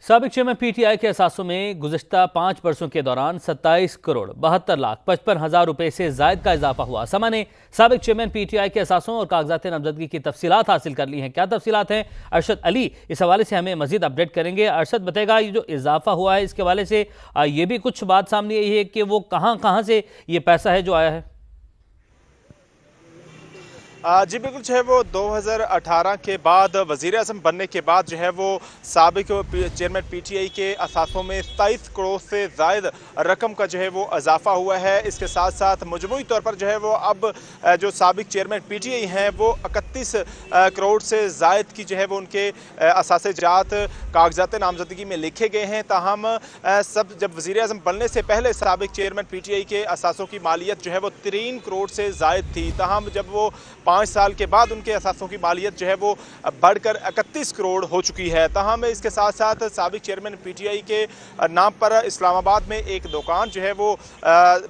साबिक chairman PTI के असासों में गुज़िश्ता 5 वर्षों के दौरान 27 करोड़ 72 लाख 55 हजार रुपए से जायद का इजाफा हुआ। समा ने साबिक चेयरमैन पीटीआई के असासों और कागजात नामजदगी की तफसीलात हासिल कर ली हैं। क्या तफसीलात हैं, अरशद अली इस हवाले से हमें मजीद अपडेट करेंगे। अरशद बताएगा, ये जो इजाफा हुआ है इसके हवाले से ये भी कुछ बात सामने आई है कि वो कहाँ से ये पैसा है जो आया है। जी बिल्कुल, जो है वो 2018 के बाद वज़ीर आज़म बनने के बाद जो है वो साबिक चेयरमैन पीटीआई के असासों में 27 करोड़ से ज़ायद रकम का जो है वो इजाफा हुआ है। इसके साथ साथ मजमूई तौर पर जो है वो अब जो साबिक चेयरमैन पीटीआई हैं वो 31 करोड़ से ज़ायद की जो है वो उनके असासे-जात कागजात नामजदगी में लिखे गए हैं। ताहम सब जब वज़ीर आज़म बनने से पहले साबिक चेयरमैन पीटीआई के असासों की मालियत जो है वो 3 करोड़ से ज़ायद थी। ताहम जब वो 5 साल के बाद उनके असासों की मालियत जो है वो बढ़कर 31 करोड़ हो चुकी है। ताहम इसके साथ साथ साबिक चेयरमैन पीटीआई के नाम पर इस्लामाबाद में एक दुकान जो है वो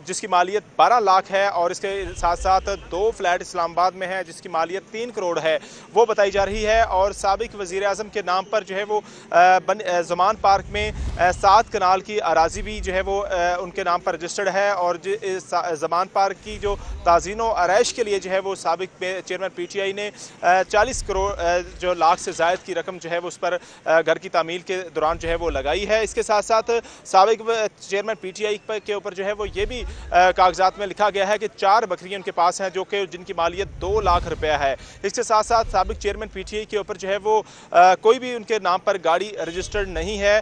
जिसकी मालियत 12 लाख है और इसके साथ साथ 2 फ्लैट इस्लामाबाद में है जिसकी मालियत 3 करोड़ है, वो बताई जा रही है। और साबिक वज़ीर आज़म के नाम पर जो है वो ज़मान पार्क में 7 कनाल की अराजी भी जो है वो उनके नाम पर रजिस्टर्ड है। और ज़मान पार्क की जो ताज़ीन व आरइश के लिए जो है वो साबिक चेयरमैन पीटीआई ने 40 करोड़ जो लाख से ज़ायद की रकम जो है वो उस पर घर की तामील के दौरान जो है वो लगाई है। इसके साथ साथ साबिक चेयरमैन पीटीआई के ऊपर जो है वो ये भी कागजात में लिखा गया है कि 4 बकरियां उनके पास हैं जो कि जिनकी मालियत 2 लाख रुपया है। इसके साथ साथ साबिक चेयरमैन पीटीआई के ऊपर जो है वो कोई भी उनके नाम पर गाड़ी रजिस्टर्ड नहीं है।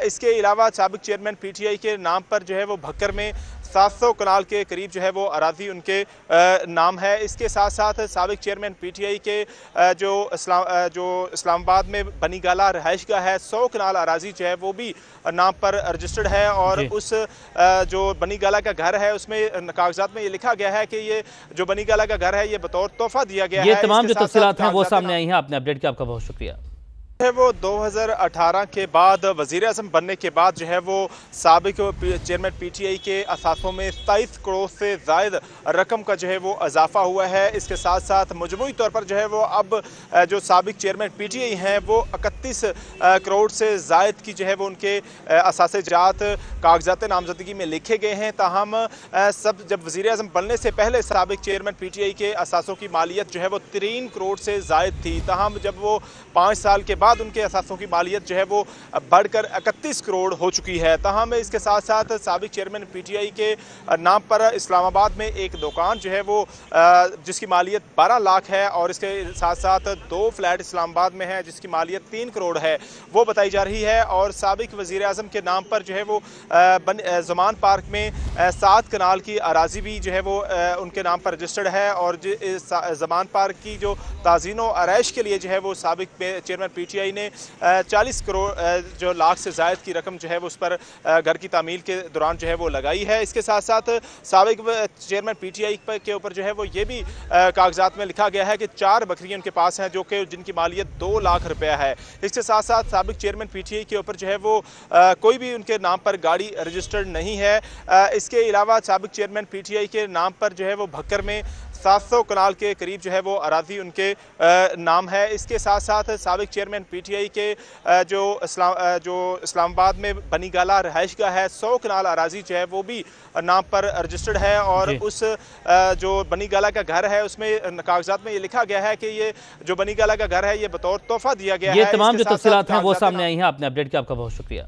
इसके अलावा साबिक चेयरमैन पीटीआई के नाम पर जो है वो भक्कर में 700 कनाल के करीब जो है वो अराजी उनके नाम है। इसके साथ साथ साबिक चेयरमैन पीटीआई के जो इस्लामाबाद में बनी गाला रहायशगाह है 100 कनाल अराजी जो है वो भी नाम पर रजिस्टर्ड है। और उस जो बनी गाला का घर है उसमें कागजात में ये लिखा गया है कि ये जो बनी गाला का घर है ये बतौर तोहफा दिया गया है। ये तमाम जो तफसीलात हैं वो सामने आई हैं, आपने अपडेट किया, आपका बहुत शुक्रिया। है वो 2018 के बाद वज़ीर आज़म बनने के बाद जो है वो साबिक चेयरमैन पीटीआई के असासों में 27 करोड़ से ज़ायद रकम का जो है वो इजाफा हुआ है। इसके साथ साथ मजमूई तौर पर जो है वो अब जो साबिक चेयरमैन पीटीआई हैं वो 31 करोड़ से ज़ायद की जो है वो उनके असासे-जात कागजात नामजदगी में लिखे गए हैं। ताहम सब जब वज़ीर आज़म बनने से पहले साबिक चेयरमैन पीटीआई के असासों की मालियत जो है वो 3 करोड़ से ज़ायद थी। ताहम जब वो 5 साल के बाद उनके असासों की मालियत जो है वो बढ़कर 31 करोड़ हो चुकी है। ताहम इसके साथ साथ साबिक चेयरमैन पीटीआई के नाम पर इस्लामाबाद में एक दुकान जो है वो जिसकी मालियत 12 लाख है और इसके साथ साथ 2 फ्लैट इस्लामाबाद में है जिसकी मालियत 3 करोड़ है, वो बताई जा रही है। और साबिक वज़ीर आज़म के नाम पर जो है वो ज़मान पार्क में 7 कनाल की अराजी भी जो है वो उनके नाम पर रजिस्टर्ड है। और ज़मान पार्क की जो ताज़ीन व आरइश के लिए जो है वो साबिक चेयरमैन पीटीआई ने 40 करोड़ जो लाख से ज़ायद की रकम जो है वो उस पर घर की तामील के दौरान जो है वो लगाई है। इसके साथ साथ साबिक चेयरमैन पीटीआई के ऊपर जो है वो ये भी कागजात में लिखा गया है कि 4 बकरियां उनके पास हैं जो कि जिनकी मालियत 2 लाख रुपया है। इसके साथ साथ साबिक चेयरमैन पीटीआई के ऊपर जो है वो कोई भी उनके नाम पर गाड़ी रजिस्टर्ड नहीं है। इसके अलावा साबिक चेयरमैन पीटीआई के नाम पर जो है वो भक्कर में 700 कनाल के करीब जो है वो अराजी उनके नाम है। इसके साथ साथ साबिक चेयरमैन पीटीआई के जो इस्लामाबाद में बनी गाला रहायशगाह है 100 कनाल अराजी जो है वो भी नाम पर रजिस्टर्ड है। और उस जो बनी गाला का घर है उसमें कागजात में ये लिखा गया है कि ये जो बनी गाला का घर है ये बतौर तोहफा दिया गया है। ये तमाम जो तफसीलात हैं वो सामने आई हैं, आपने अपडेट किया, आपका बहुत शुक्रिया।